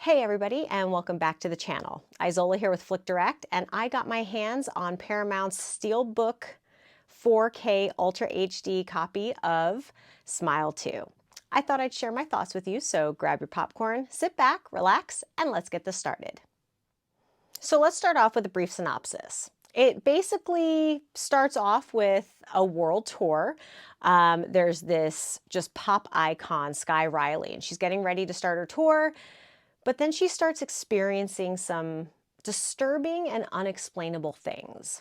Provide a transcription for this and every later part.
Hey everybody, and welcome back to the channel. Izola here with Flick Direct, and I got my hands on Paramount's Steelbook 4K Ultra HD copy of Smile 2. I thought I'd share my thoughts with you, so grab your popcorn, sit back, relax, and let's get this started. So let's start off with a brief synopsis. It basically starts off with a world tour. There's this just pop icon, Sky Riley, and she's getting ready to start her tour. But then she starts experiencing some disturbing and unexplainable things.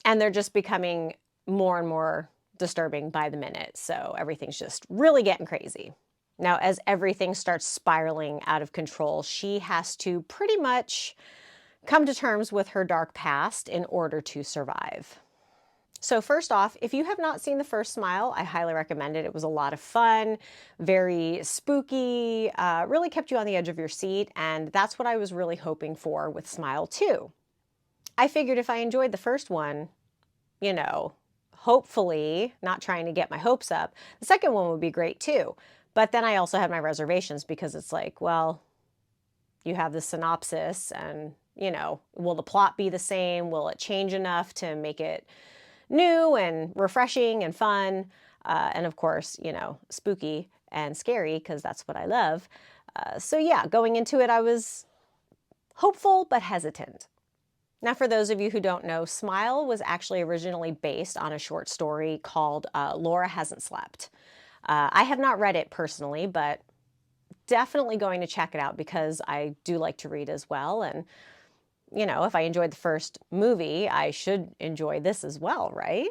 And they're just becoming more and more disturbing by the minute. So everything's just really getting crazy. Now, as everything starts spiraling out of control, she has to pretty much come to terms with her dark past in order to survive. So first off, if you have not seen the first Smile, I highly recommend it. It was a lot of fun, very spooky, really kept you on the edge of your seat, and that's what I was really hoping for with Smile 2. I figured if I enjoyed the first one, you know, hopefully, not trying to get my hopes up, the second one would be great too. But then I also had my reservations because it's like, well, you have the synopsis and, will the plot be the same? Will it change enough to make it new and refreshing and fun, and of course, spooky and scary, because that's what I love. So yeah, going into it, I was hopeful but hesitant. Now, for those of you who don't know, Smile was actually originally based on a short story called Laura Hasn't Slept. I have not read it personally, but definitely going to check it out because I do like to read as well. And if I enjoyed the first movie, I should enjoy this as well, right?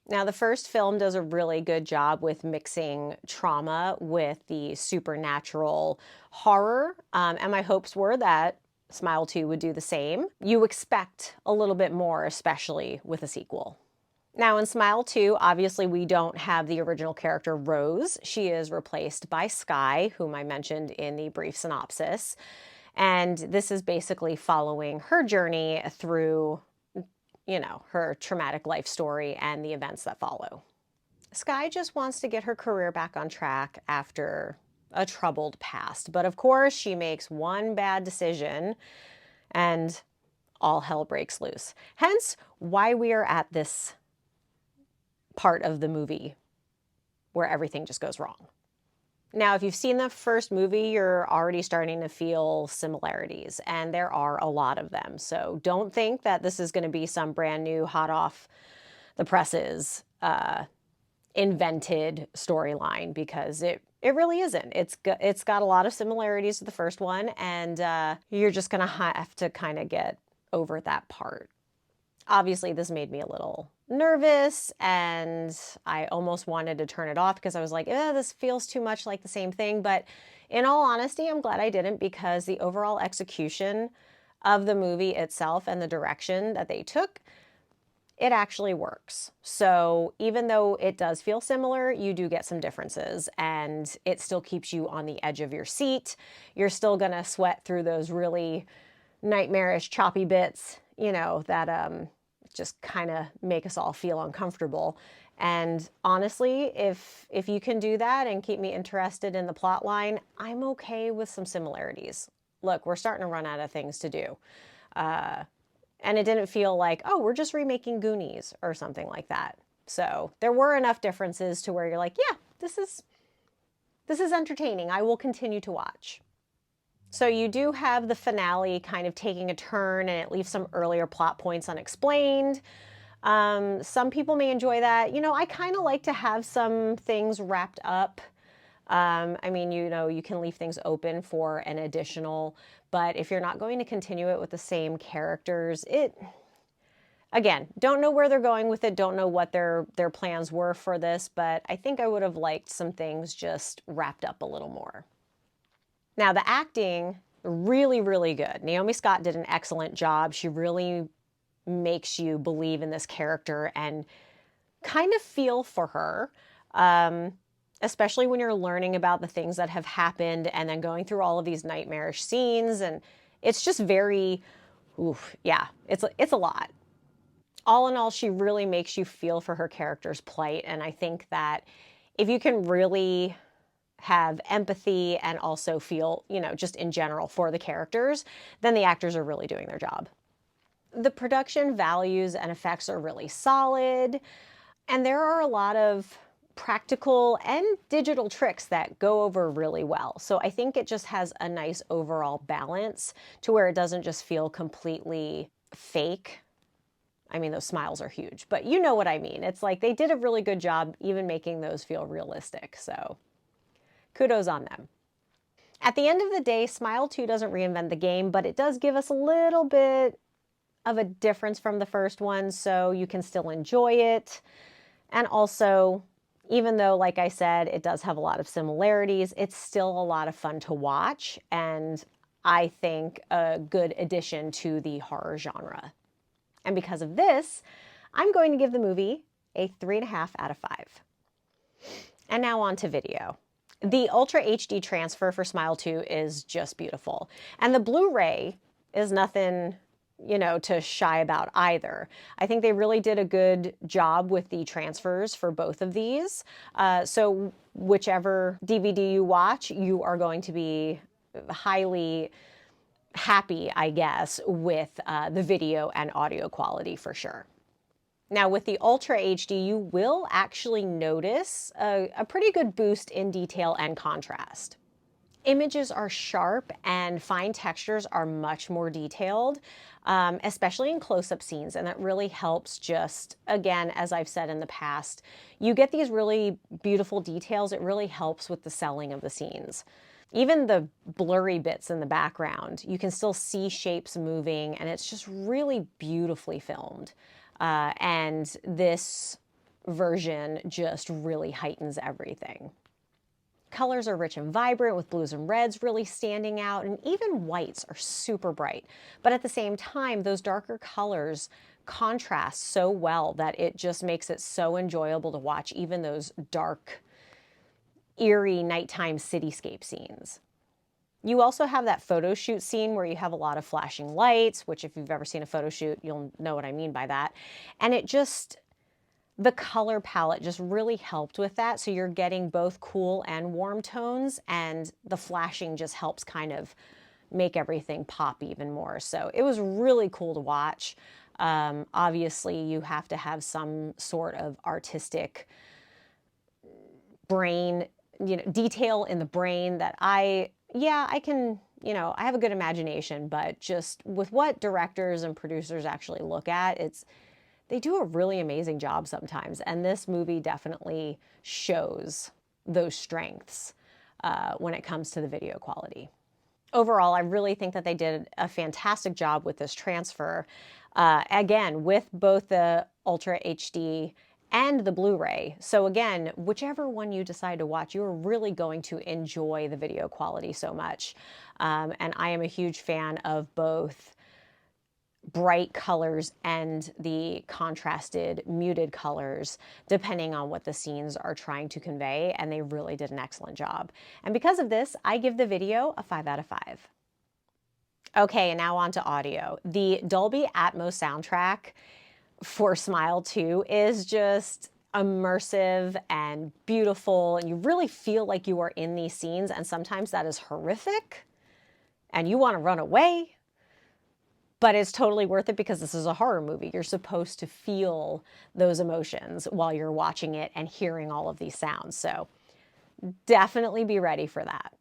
Now, the first film does a really good job with mixing trauma with the supernatural horror, and my hopes were that Smile 2 would do the same. You expect a little bit more, especially with a sequel. Now, in Smile 2, obviously we don't have the original character Rose. She is replaced by Sky, whom I mentioned in the brief synopsis. And this is basically following her journey through, her traumatic life story and the events that follow. Sky just wants to get her career back on track after a troubled past. But of course, she makes one bad decision and all hell breaks loose. Hence, why we are at this part of the movie where everything just goes wrong. Now, if you've seen the first movie, you're already starting to feel similarities, and there are a lot of them. So don't think that this is going to be some brand new, hot off the presses, invented storyline, because it really isn't. It's got a lot of similarities to the first one, and you're just going to have to kind of get over that part. Obviously, this made me a little nervous, and I almost wanted to turn it off because I was like, this feels too much like the same thing. But in all honesty, I'm glad I didn't, because the overall execution of the movie itself and the direction that they took, it actually works. So even though it does feel similar, you do get some differences, and it still keeps you on the edge of your seat. You're still gonna sweat through those really nightmarish, choppy bits, that just kind of make us all feel uncomfortable. And honestly, if you can do that and keep me interested in the plot line, I'm okay with some similarities. Look, we're starting to run out of things to do. And it didn't feel like, oh, we're just remaking Goonies or something like that. So there were enough differences to where you're like, yeah, this is entertaining. I will continue to watch. So you do have the finale kind of taking a turn, and it leaves some earlier plot points unexplained. Some people may enjoy that. I kind of like to have some things wrapped up. I mean, you can leave things open for an additional, but if you're not going to continue it with the same characters, again, don't know where they're going with it, don't know what their plans were for this, but I think I would have liked some things just wrapped up a little more. Now, the acting, really, really good. Naomi Scott did an excellent job. She really makes you believe in this character and kind of feel for her, especially when you're learning about the things that have happened and then going through all of these nightmarish scenes. And it's just very, yeah, it's a lot. All in all, she really makes you feel for her character's plight. And I think that if you can really have empathy and also feel, just in general for the characters, then the actors are really doing their job. The production values and effects are really solid, and there are a lot of practical and digital tricks that go over really well. So I think it just has a nice overall balance to where it doesn't just feel completely fake. I mean, those smiles are huge, but you know what I mean. It's like they did a really good job even making those feel realistic. So kudos on them. At the end of the day, Smile 2 doesn't reinvent the game, but it does give us a little bit of a difference from the first one, so you can still enjoy it. And also, even though, like I said, it does have a lot of similarities, it's still a lot of fun to watch, and I think a good addition to the horror genre. And because of this, I'm going to give the movie a 3.5 out of 5. And now on to video. The Ultra HD transfer for Smile 2 is just beautiful. And the Blu-ray is nothing, to shy about either. I think they really did a good job with the transfers for both of these. So whichever DVD you watch, you are going to be highly happy, I guess, with the video and audio quality for sure. Now with the Ultra HD, you will actually notice a pretty good boost in detail and contrast. Images are sharp and fine textures are much more detailed, especially in close-up scenes, and that really helps just, again, as I've said in the past, you get these really beautiful details. It really helps with the selling of the scenes. Even the blurry bits in the background, you can still see shapes moving, and it's just really beautifully filmed. And this version just really heightens everything. Colors are rich and vibrant, with blues and reds really standing out, and even whites are super bright. But at the same time, those darker colors contrast so well that it just makes it so enjoyable to watch even those dark, eerie nighttime cityscape scenes. You also have that photo shoot scene where you have a lot of flashing lights, which if you've ever seen a photo shoot, you'll know what I mean by that. And the color palette just really helped with that. So you're getting both cool and warm tones, and the flashing just helps kind of make everything pop even more. So it was really cool to watch. Obviously, you have to have some sort of artistic brain, detail in the brain that I can, I have a good imagination, but just with what directors and producers actually look at, they do a really amazing job sometimes, and this movie definitely shows those strengths when it comes to the video quality. Overall, I really think that they did a fantastic job with this transfer. Again, with both the Ultra HD and the Blu-ray. So again, whichever one you decide to watch, you're really going to enjoy the video quality so much. And I am a huge fan of both bright colors and the contrasted muted colors, depending on what the scenes are trying to convey, and they really did an excellent job. And because of this, I give the video a 5 out of 5. Okay, and now on to audio. The Dolby Atmos soundtrack for Smile 2 is just immersive and beautiful, and you really feel like you are in these scenes, and sometimes that is horrific and you want to run away. But it's totally worth it because this is a horror movie. You're supposed to feel those emotions while you're watching it and hearing all of these sounds. So definitely be ready for that.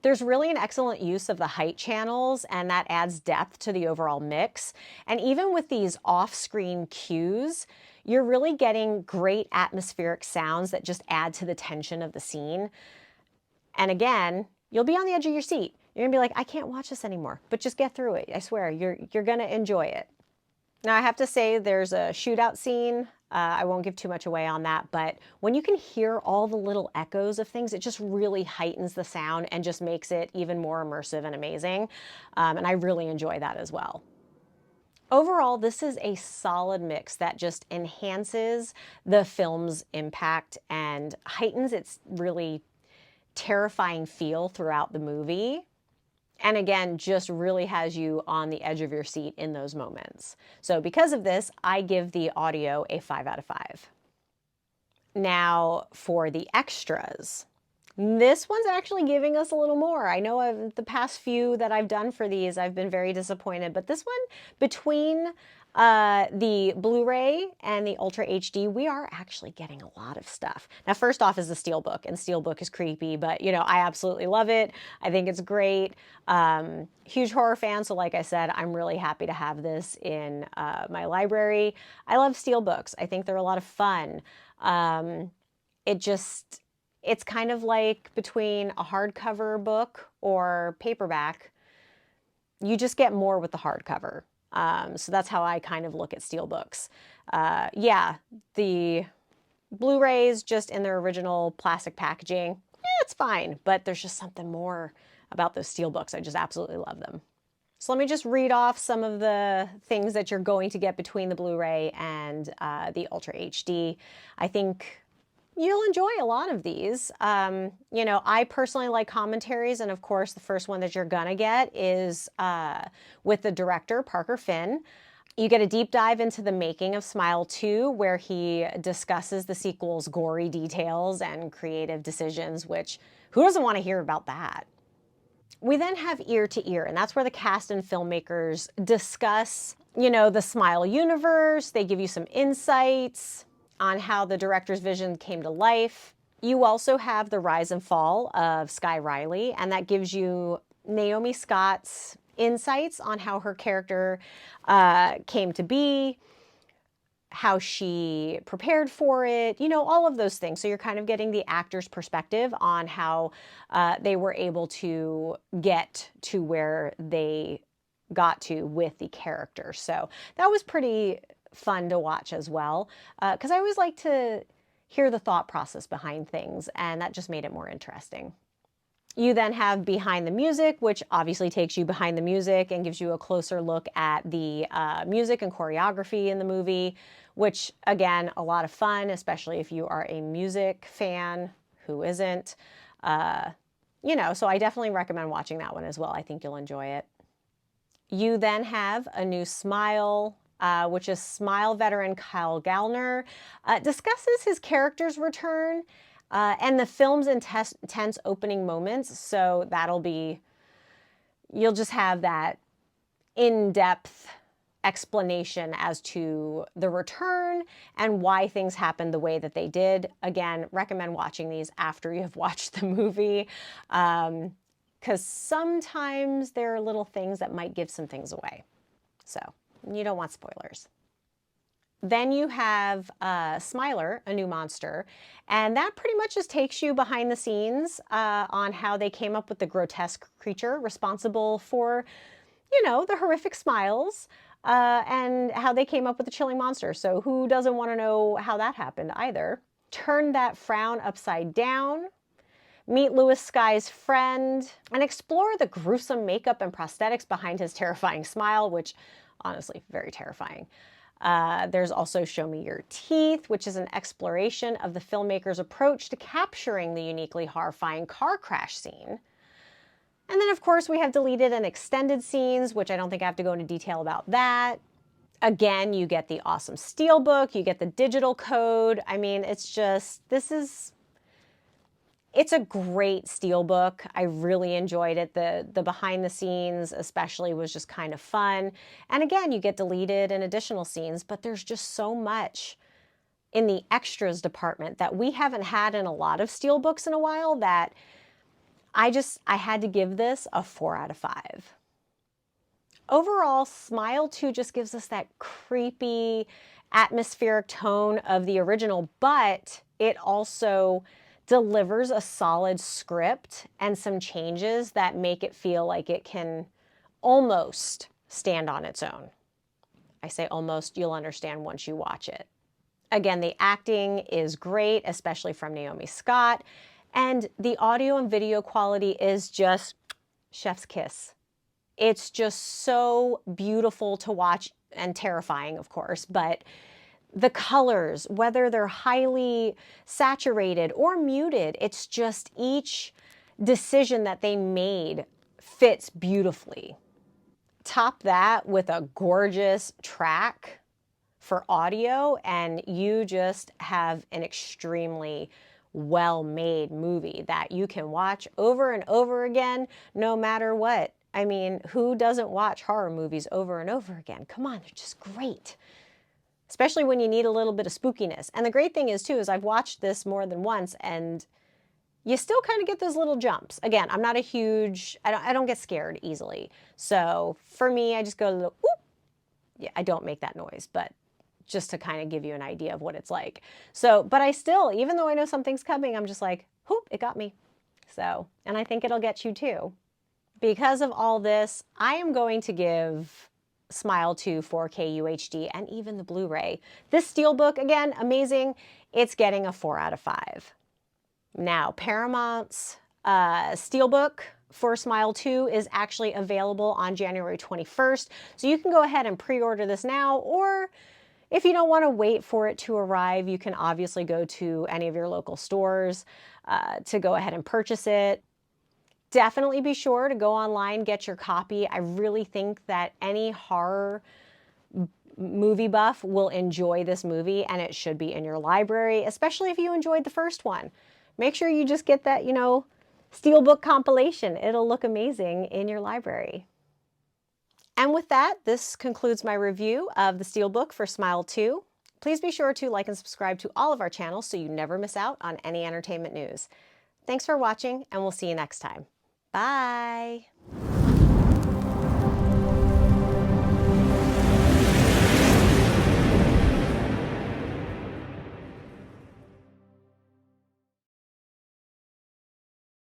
There's really an excellent use of the height channels, and that adds depth to the overall mix. And even with these off-screen cues, you're really getting great atmospheric sounds that just add to the tension of the scene. And again, you'll be on the edge of your seat. You're gonna be like, I can't watch this anymore, but just get through it. I swear, you're gonna enjoy it. Now I have to say there's a shootout scene. I won't give too much away on that, but when you can hear all the little echoes of things, it just really heightens the sound and just makes it even more immersive and amazing. And I really enjoy that as well. Overall, this is a solid mix that just enhances the film's impact and heightens its really terrifying feel throughout the movie. And again, just really has you on the edge of your seat in those moments. So because of this, I give the audio a 5 out of 5. Now for the extras. This one's actually giving us a little more. I know the past few that I've done for these, I've been very disappointed, but this one, between the Blu-ray and the Ultra HD, we are actually getting a lot of stuff. Now, first off is the Steelbook, and Steelbook is creepy, but you know, I absolutely love it. I think it's great. Huge horror fan, so like I said, I'm really happy to have this in my library. I love Steelbooks. I think they're a lot of fun. It's kind of like between a hardcover book or paperback, you just get more with the hardcover. So that's how I kind of look at Steelbooks. Yeah, the Blu-rays just in their original plastic packaging, it's fine, but there's just something more about those Steelbooks. I just absolutely love them. So let me just read off some of the things that you're going to get between the Blu-ray and the Ultra HD. I think you'll enjoy a lot of these. You know, I personally like commentaries, and of course, the first one that you're gonna get is with the director, Parker Finn. You get a deep dive into the making of Smile 2, where he discusses the sequel's gory details and creative decisions, which who doesn't want to hear about that? We then have Ear to Ear, and that's where the cast and filmmakers discuss, you know, the Smile universe. They give you some insights on how the director's vision came to life. You also have the rise and fall of Sky Riley, and that gives you Naomi Scott's insights on how her character came to be, how she prepared for it, you know, all of those things. So you're kind of getting the actor's perspective on how they were able to get to where they got to with the character. So that was pretty fun to watch as well, because I always like to hear the thought process behind things, and that just made it more interesting. You then have Behind the Music, which obviously takes you behind the music and gives you a closer look at the music and choreography in the movie, which, again, a lot of fun, especially if you are a music fan. Who isn't? You know, so I definitely recommend watching that one as well. I think you'll enjoy it. You then have a new Smile, which is Smile veteran Kyle Gallner, discusses his character's return and the film's intense opening moments. So that'll be, you'll just have that in-depth explanation as to the return and why things happened the way that they did. Again, recommend watching these after you have watched the movie, because sometimes there are little things that might give some things away. So you don't want spoilers. Then you have Smiler, a new monster, and that pretty much just takes you behind the scenes on how they came up with the grotesque creature responsible for, you know, the horrific smiles, and how they came up with the chilling monster. So who doesn't want to know how that happened either? Turn that frown upside down, meet Louis Sky's friend, and explore the gruesome makeup and prosthetics behind his terrifying smile, which honestly, very terrifying. There's also Show Me Your Teeth, which is an exploration of the filmmaker's approach to capturing the uniquely horrifying car crash scene. And then, of course, we have deleted and extended scenes, which I don't think I have to go into detail about that. Again, you get the awesome Steelbook, you get the digital code. I mean, it's just, it's a great Steelbook. I really enjoyed it. The behind the scenes especially was just kind of fun. And again, you get deleted and additional scenes, but there's just so much in the extras department that we haven't had in a lot of Steelbooks in a while that I had to give this a 4 out of 5. Overall, Smile 2 just gives us that creepy, atmospheric tone of the original, but it also delivers a solid script and some changes that make it feel like it can almost stand on its own. I say almost, you'll understand once you watch it. Again, the acting is great, especially from Naomi Scott, and the audio and video quality is just chef's kiss. It's just so beautiful to watch and terrifying, of course, but the colors, whether they're highly saturated or muted, it's just each decision that they made fits beautifully. Top that with a gorgeous track for audio, and you just have an extremely well-made movie that you can watch over and over again, no matter what. I mean, who doesn't watch horror movies over and over again? Come on, they're just great. Especially when you need a little bit of spookiness. And the great thing is, too, is I've watched this more than once, and you still kind of get those little jumps. Again, I'm not a huge, I don't get scared easily. So for me, I just go, whoop. Yeah, I don't make that noise, but just to kind of give you an idea of what it's like. So, but I still, even though I know something's coming, I'm just like, whoop, it got me. So, and I think it'll get you too. Because of all this, I am going to give Smile 2 4K UHD and even the Blu-ray. This Steelbook, again, amazing. It's getting a 4 out of 5. Now, Paramount's Steelbook for Smile 2 is actually available on January 21st. So you can go ahead and pre-order this now, or if you don't want to wait for it to arrive, you can obviously go to any of your local stores to go ahead and purchase it. Definitely be sure to go online, get your copy. I really think that any horror movie buff will enjoy this movie, and it should be in your library, especially if you enjoyed the first one. Make sure you just get that, Steelbook compilation. It'll look amazing in your library. And with that, this concludes my review of the Steelbook for Smile 2. Please be sure to like and subscribe to all of our channels so you never miss out on any entertainment news. Thanks for watching, and we'll see you next time. Bye!